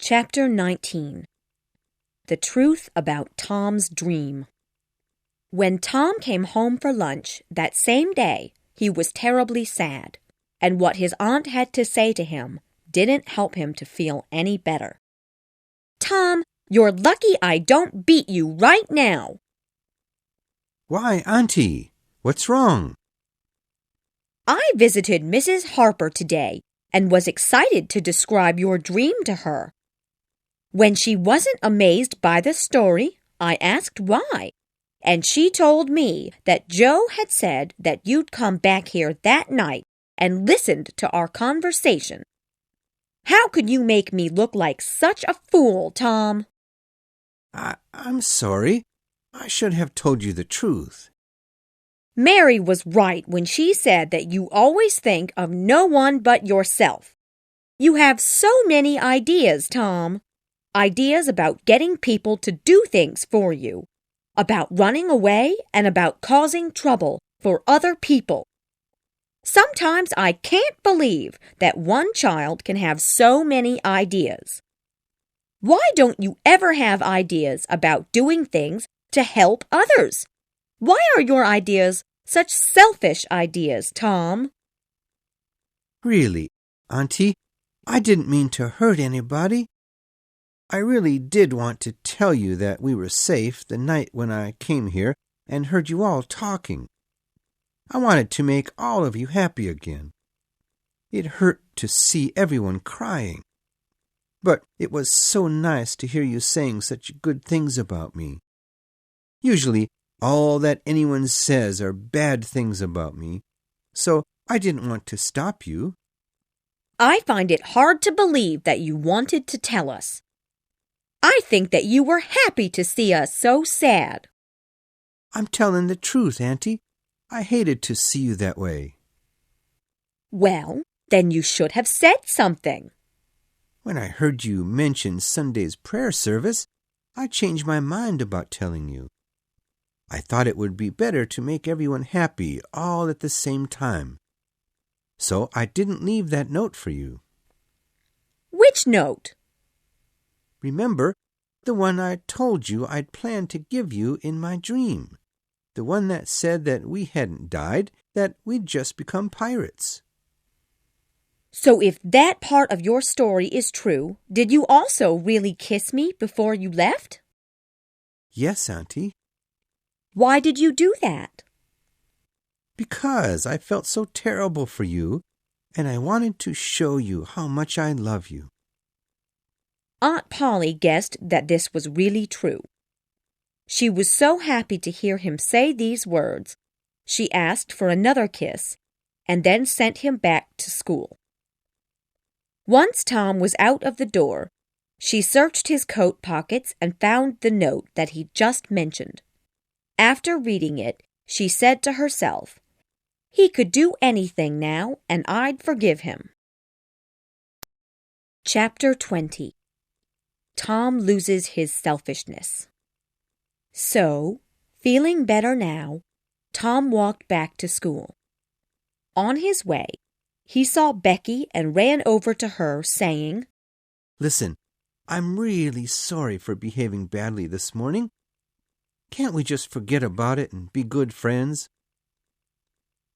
Chapter 19 The Truth About Tom's Dream. When Tom came home for lunch that same day, he was terribly sad, and what his aunt had to say to him didn't help him to feel any better. "Tom, you're lucky I don't beat you right now." "Why, Auntie? What's wrong?" "I visited Mrs. Harper today and was excited to describe your dream to her. When she wasn't amazed by the story, I asked why, and she told me that Joe had said that you'd come back here that night and listened to our conversation. How could you make me look like such a fool, Tom?" I'm sorry. I should have told you the truth. "Mary was right when she said that you always think of no one but yourself. You have so many ideas, Tom. Ideas about getting people to do things for you, about running away, and about causing trouble for other people. Sometimes I can't believe that one child can have so many ideas. Why don't you ever have ideas about doing things to help others? Why are your ideas such selfish ideas, Tom?" Really, Auntie, I didn't mean to hurt anybody. I really did want to tell you that we were safe the night when I came here and heard you all talking. I wanted to make all of you happy again. It hurt to see everyone crying. But it was so nice to hear you saying such good things about me. Usually, all that anyone says are bad things about me, so I didn't want to stop you. "I find it hard to believe that you wanted to tell us. I think that you were happy to see us so sad." I'm telling the truth, Auntie. I hated to see you that way. "Well, then you should have said something." When I heard you mention Sunday's prayer service, I changed my mind about telling you. I thought it would be better to make everyone happy all at the same time. So I didn't leave that note for you. "Which note?" Remember, the one I told you I'd planned to give you in my dream. The one that said that we hadn't died, that we'd just become pirates. "So if that part of your story is true, did you also really kiss me before you left?" Yes, Auntie. "Why did you do that?" Because I felt so terrible for you, and I wanted to show you how much I love you. Aunt Polly guessed that this was really true. She was so happy to hear him say these words, she asked for another kiss, and then sent him back to school. Once Tom was out of the door, she searched his coat pockets and found the note that he just mentioned. After reading it, she said to herself, "He could do anything now, and I'd forgive him." Chapter 20 Tom Loses His Selfishness. So, feeling better now, Tom walked back to school. On his way, he saw Becky and ran over to her, saying, "Listen, I'm really sorry for behaving badly this morning. Can't we just forget about it and be good friends?"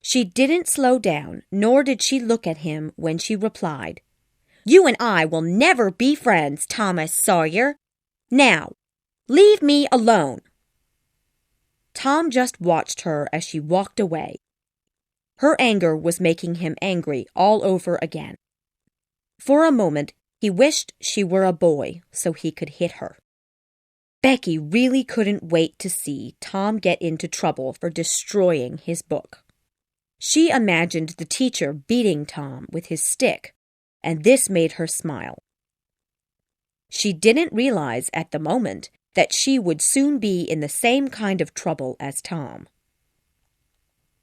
She didn't slow down, nor did she look at him when she replied, "You and I will never be friends, Thomas Sawyer. Now, leave me alone." Tom just watched her as she walked away. Her anger was making him angry all over again. For a moment, he wished she were a boy so he could hit her. Becky really couldn't wait to see Tom get into trouble for destroying his book. She imagined the teacher beating Tom with his stick, and this made her smile. She didn't realize at the moment that she would soon be in the same kind of trouble as Tom.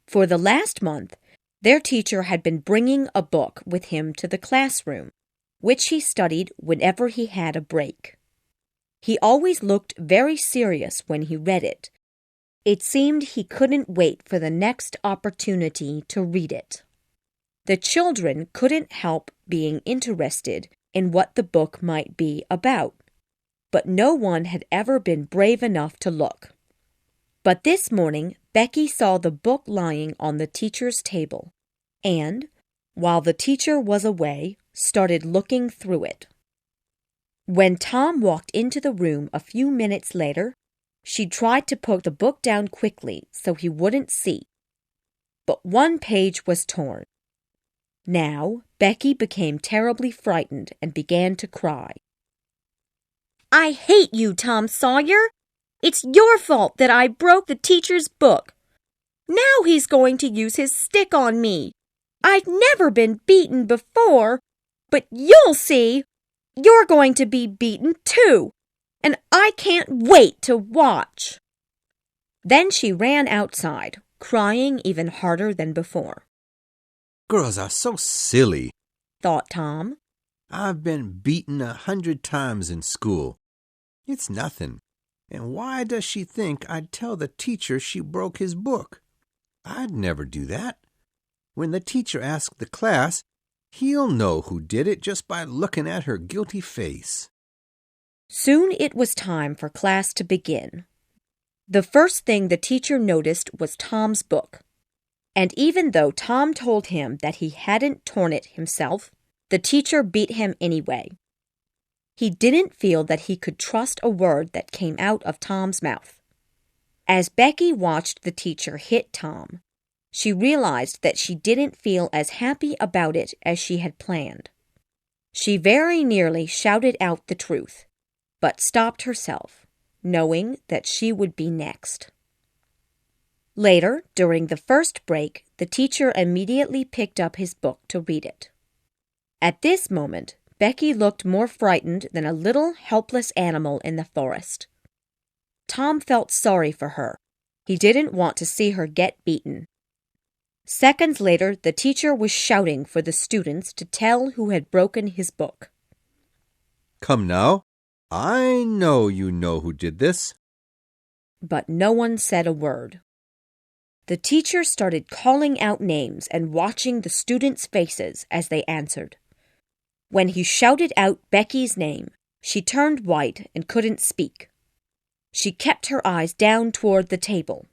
For the last month, their teacher had been bringing a book with him to the classroom, which he studied whenever he had a break. He always looked very serious when he read it. It seemed he couldn't wait for the next opportunity to read it. The children couldn't help being interested in what the book might be about, but no one had ever been brave enough to look. But this morning, Becky saw the book lying on the teacher's table, and, while the teacher was away, started looking through it. When Tom walked into the room a few minutes later, she tried to put the book down quickly so he wouldn't see. But one page was torn. Now, Becky became terribly frightened and began to cry. "I hate you, Tom Sawyer! It's your fault that I broke the teacher's book. Now he's going to use his stick on me. I've never been beaten before, but you'll see! You're going to be beaten too, and I can't wait to watch." Then she ran outside, crying even harder than before. Girls are so silly, thought Tom. I've been beaten 100 times in school. It's nothing. And why does she think I'd tell the teacher she broke his book? I'd never do that. When the teacher asks the class, he'll know who did it just by looking at her guilty face. Soon it was time for class to begin. The first thing the teacher noticed was Tom's book. And even though Tom told him that he hadn't torn it himself, the teacher beat him anyway. He didn't feel that he could trust a word that came out of Tom's mouth. As Becky watched the teacher hit Tom, she realized that she didn't feel as happy about it as she had planned. She very nearly shouted out the truth, but stopped herself, knowing that she would be next. Later, during the first break, the teacher immediately picked up his book to read it. At this moment, Becky looked more frightened than a little helpless animal in the forest. Tom felt sorry for her. He didn't want to see her get beaten. Seconds later, the teacher was shouting for the students to tell who had broken his book. "Come now, I know you know who did this." But no one said a word. The teacher started calling out names and watching the students' faces as they answered. When he shouted out Becky's name, she turned white and couldn't speak. She kept her eyes down toward the table.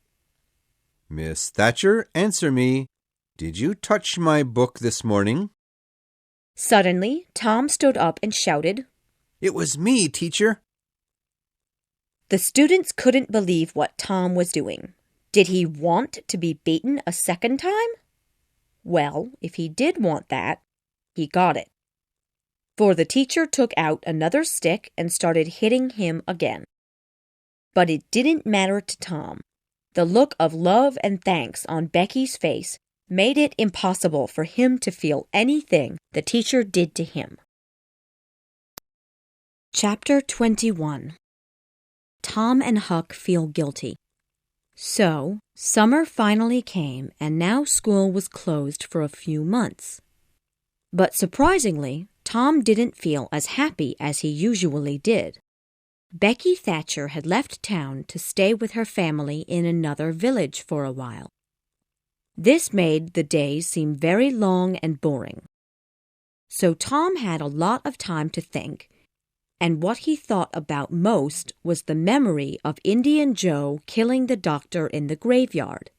"Miss Thatcher, answer me. Did you touch my book this morning?" Suddenly, Tom stood up and shouted, "It was me, teacher." The students couldn't believe what Tom was doing. Did he want to be beaten a second time? Well, if he did want that, he got it. For the teacher took out another stick and started hitting him again. But it didn't matter to Tom. The look of love and thanks on Becky's face made it impossible for him to feel anything the teacher did to him. Chapter 21. Tom and Huck feel guilty. So, summer finally came, and now school was closed for a few months. But surprisingly, Tom didn't feel as happy as he usually did. Becky Thatcher had left town to stay with her family in another village for a while. This made the days seem very long and boring. So Tom had a lot of time to think, and what he thought about most was the memory of Indian Joe killing the doctor in the graveyard.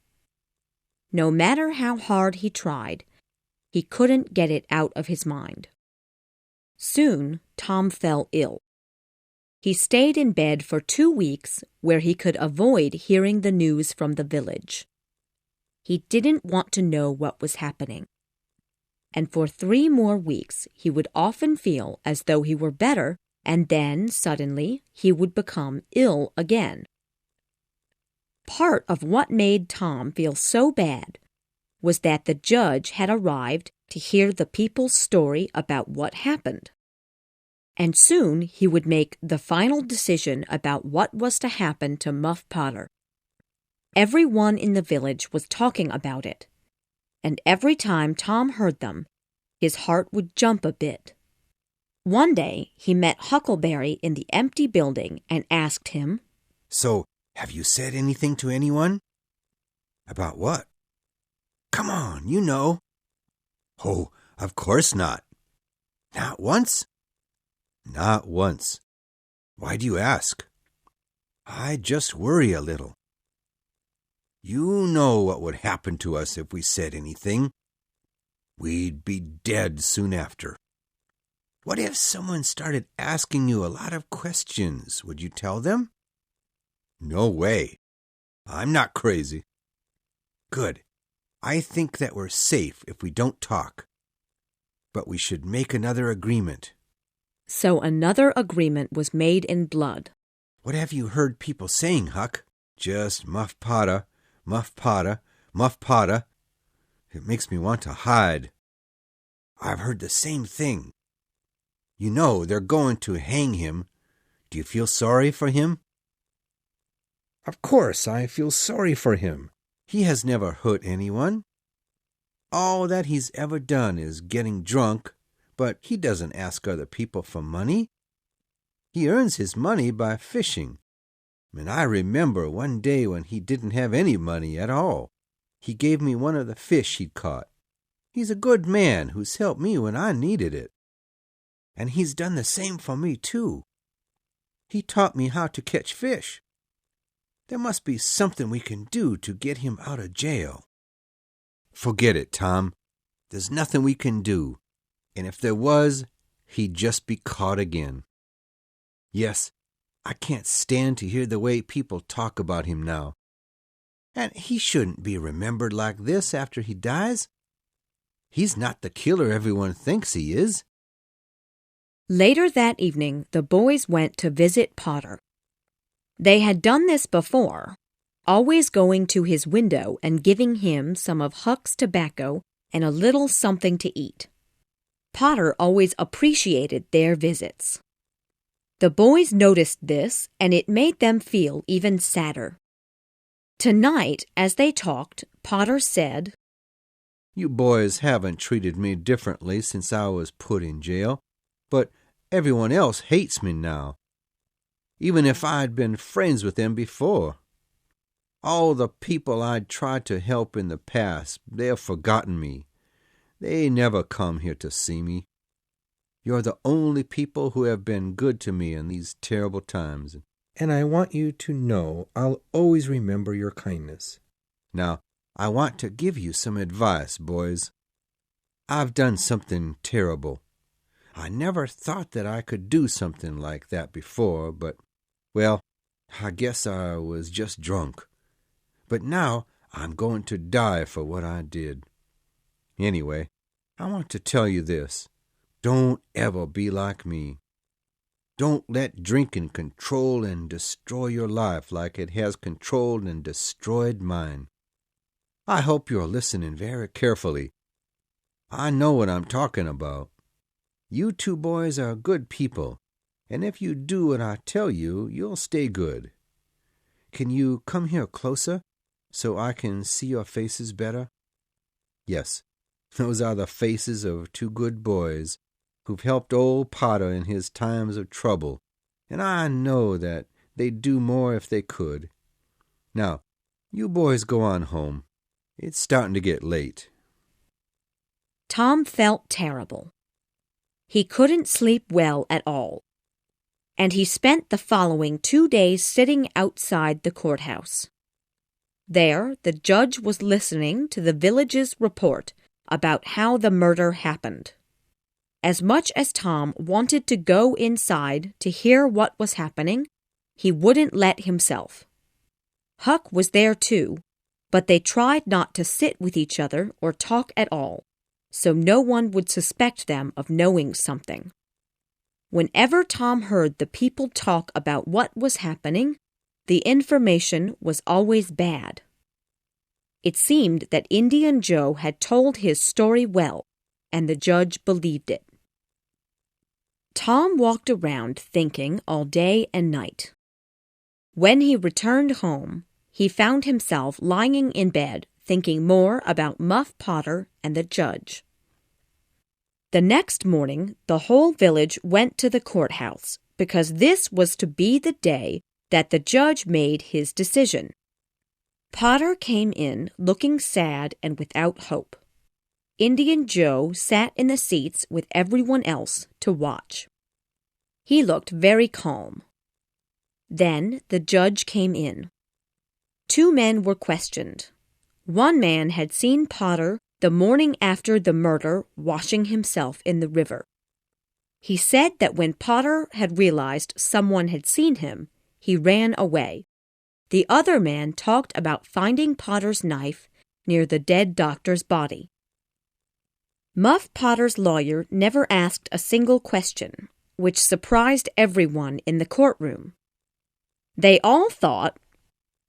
No matter how hard he tried, he couldn't get it out of his mind. Soon, Tom fell ill. He stayed in bed for 2 weeks where he could avoid hearing the news from the village. He didn't want to know what was happening. And for 3 more weeks, he would often feel as though he were better, and then, suddenly, he would become ill again. Part of what made Tom feel so bad was that the judge had arrived to hear the people's story about what happened. And soon he would make the final decision about what was to happen to Muff Potter. Everyone in the village was talking about it, and every time Tom heard them, his heart would jump a bit. One day he met Huckleberry in the empty building and asked him, "So, have you said anything to anyone?" "About what?" "Come on, you know." "Oh, of course not." "Not once?" Not once. Why do you ask? I just worry a little. You know what would happen to us if we said anything. We'd be dead soon after. What if someone started asking you a lot of questions? Would you tell them? No way. I'm not crazy. Good. I think that we're safe if we don't talk. But we should make another agreement. So another agreement was made in blood. What have you heard people saying, Huck? Just muff potta, muff potta, muff potta. It makes me want to hide. I've heard the same thing. You know they're going to hang him. Do you feel sorry for him? Of course I feel sorry for him. He has never hurt anyone. All that he's ever done is getting drunk, but he doesn't ask other people for money. He earns his money by fishing. And I remember one day when he didn't have any money at all. He gave me one of the fish he'd caught. He's a good man who's helped me when I needed it. And he's done the same for me, too. He taught me how to catch fish. There must be something we can do to get him out of jail. Forget it, Tom. There's nothing we can do. And if there was, he'd just be caught again. Yes, I can't stand to hear the way people talk about him now. And he shouldn't be remembered like this after he dies. He's not the killer everyone thinks he is. Later that evening, the boys went to visit Potter. They had done this before, always going to his window and giving him some of Huck's tobacco and a little something to eat. Potter always appreciated their visits. The boys noticed this, and it made them feel even sadder. Tonight, as they talked, Potter said, You boys haven't treated me differently since I was put in jail, but everyone else hates me now, even if I'd been friends with them before. All the people I'd tried to help in the past, they've forgotten me. They never come here to see me. You're the only people who have been good to me in these terrible times, and I want you to know I'll always remember your kindness. Now, I want to give you some advice, boys. I've done something terrible. I never thought that I could do something like that before, but, well, I guess I was just drunk. But now I'm going to die for what I did. Anyway, I want to tell you this. Don't ever be like me. Don't let drinking control and destroy your life like it has controlled and destroyed mine. I hope you're listening very carefully. I know what I'm talking about. You two boys are good people, and if you do what I tell you, you'll stay good. Can you come here closer so I can see your faces better? Yes, those are the faces of two good boys who've helped old Potter in his times of trouble, and I know that they'd do more if they could. Now, you boys go on home. It's starting to get late. Tom felt terrible. He couldn't sleep well at all, and he spent the following 2 days sitting outside the courthouse. There, the judge was listening to the village's report about how the murder happened. As much as Tom wanted to go inside to hear what was happening, he wouldn't let himself. Huck was there too, but they tried not to sit with each other or talk at all, so no one would suspect them of knowing something. Whenever Tom heard the people talk about what was happening, the information was always bad. It seemed that Indian Joe had told his story well, and the judge believed it. Tom walked around thinking all day and night. When he returned home, he found himself lying in bed thinking more about Muff Potter and the judge. The next morning, the whole village went to the courthouse because this was to be the day that the judge made his decision. Potter came in looking sad and without hope. Indian Joe sat in the seats with everyone else to watch. He looked very calm. Then the judge came in. 2 men were questioned. One man had seen Potter the morning after the murder washing himself in the river. He said that when Potter had realized someone had seen him, he ran away. The other man talked about finding Potter's knife near the dead doctor's body. Muff Potter's lawyer never asked a single question, which surprised everyone in the courtroom. They all thought,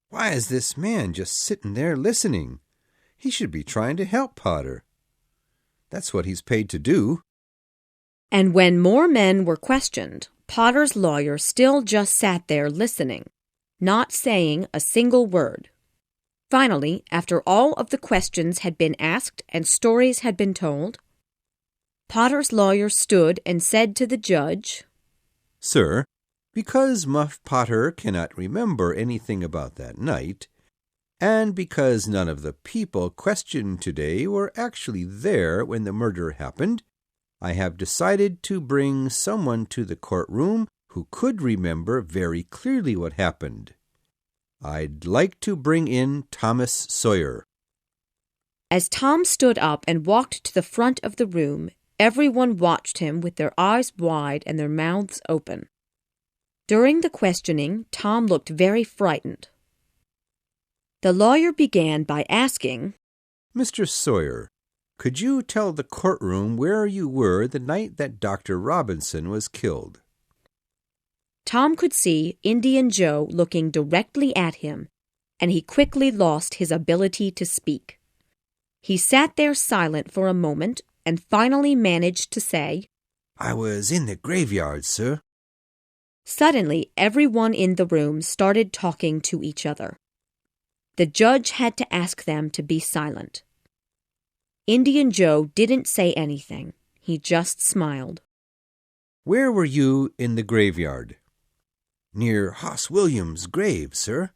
"Why is this man just sitting there listening? He should be trying to help Potter. That's what he's paid to do." And when more men were questioned, Potter's lawyer still just sat there listening, not saying a single word. Finally, after all of the questions had been asked and stories had been told, Potter's lawyer stood and said to the judge, "Sir, because Muff Potter cannot remember anything about that night, and because none of the people questioned today were actually there when the murder happened, I have decided to bring someone to the courtroom who could remember very clearly what happened. I'd like to bring in Thomas Sawyer." As Tom stood up and walked to the front of the room, everyone watched him with their eyes wide and their mouths open. During the questioning, Tom looked very frightened. The lawyer began by asking, "Mr. Sawyer, could you tell the courtroom where you were the night that Dr. Robinson was killed?" Tom could see Indian Joe looking directly at him, and he quickly lost his ability to speak. He sat there silent for a moment and finally managed to say, "I was in the graveyard, sir." Suddenly, everyone in the room started talking to each other. The judge had to ask them to be silent. Indian Joe didn't say anything. He just smiled. "Where were you in the graveyard?" "Near Hoss Williams' grave, sir."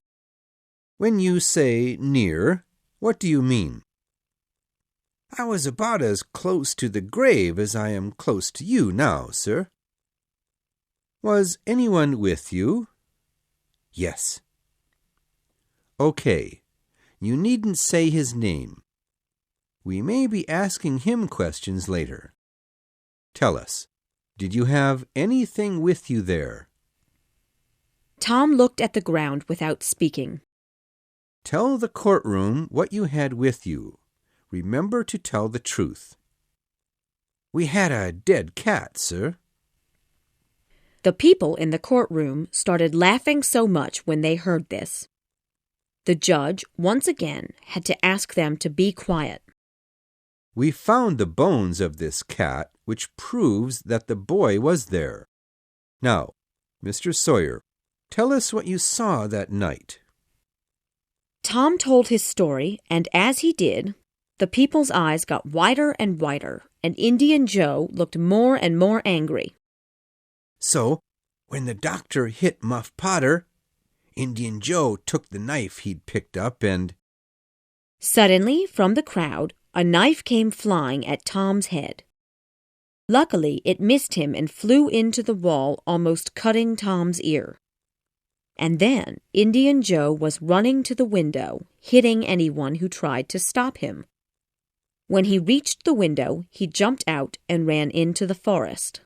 "When you say near, what do you mean?" "I was about as close to the grave as I am close to you now, sir." "Was anyone with you?" "Yes." "Okay. You needn't say his name. We may be asking him questions later. Tell us, did you have anything with you there?" Tom looked at the ground without speaking. "Tell the courtroom what you had with you. Remember to tell the truth." "We had a dead cat, sir." The people in the courtroom started laughing so much when they heard this. The judge, once again, had to ask them to be quiet. "We found the bones of this cat, which proves that the boy was there. Now, Mr. Sawyer, tell us what you saw that night." Tom told his story, and as he did, the people's eyes got wider and wider, and Indian Joe looked more and more angry. "So, when the doctor hit Muff Potter, Indian Joe took the knife he'd picked up and—" Suddenly, from the crowd, a knife came flying at Tom's head. Luckily, it missed him and flew into the wall, almost cutting Tom's ear. And then Indian Joe was running to the window, hitting anyone who tried to stop him. When he reached the window, he jumped out and ran into the forest.